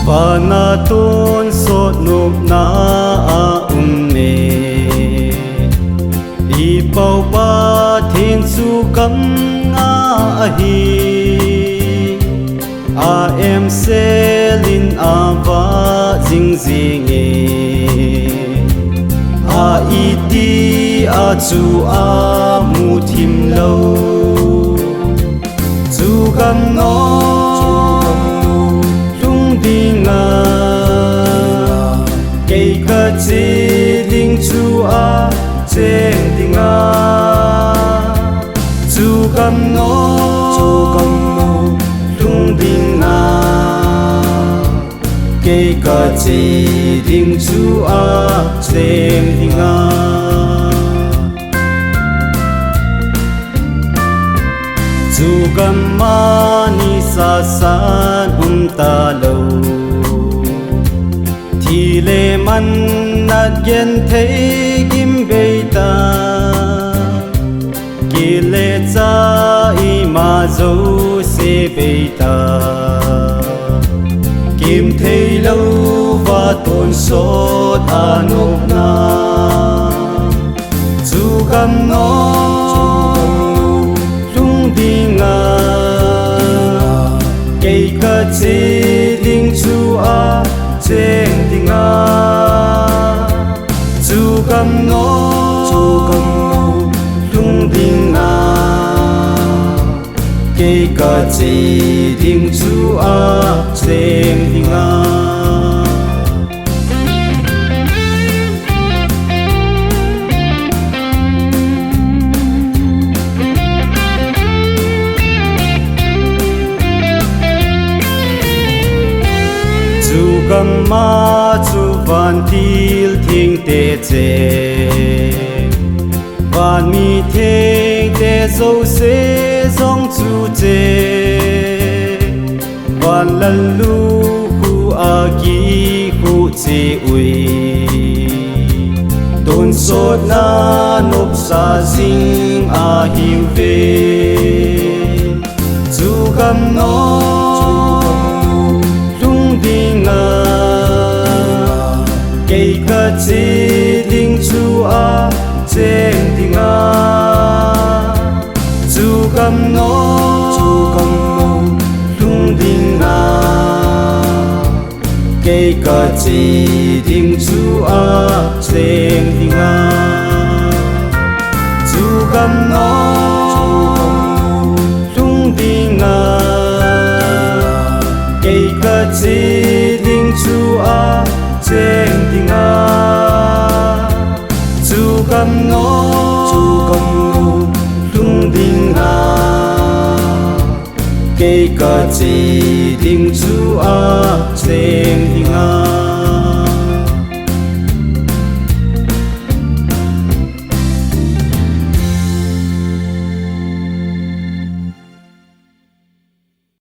Pana tôn sốt nộp na me Đi bao ba thiên su cấm ngã hi em sẽ linh va ding ding iti chu mu thim lâu chu gam no lung ding cây ca chi ding chu cheng ding chu gam no lung ding cây ca chi ding chu cheng ding chu gam ma ni sa san ta lâu thì lệ man nát gen thấy kim bê ta kỳ lệ cha y ma dấu se bê ta kim thấy lâu và tôn sốt nộp na chu gam nó lung ding cây ca chi ding chu cheng ding chu gam no lung ding cây ca chi ding chu cheng ding gam ma chu van til thing te che van mi thing te zo se zong chu che van lan lu hu gi hu che ui don sot na nop sa sing hiu ve chu gam no cây ca chi ding chu cheng ding chu gam no lung ding cây ca chi ding chu cheng ding chu gam no lung ding cây ca chi ding chu cheng ding chu gam no lung ding cây ca chi ding chu cheng ding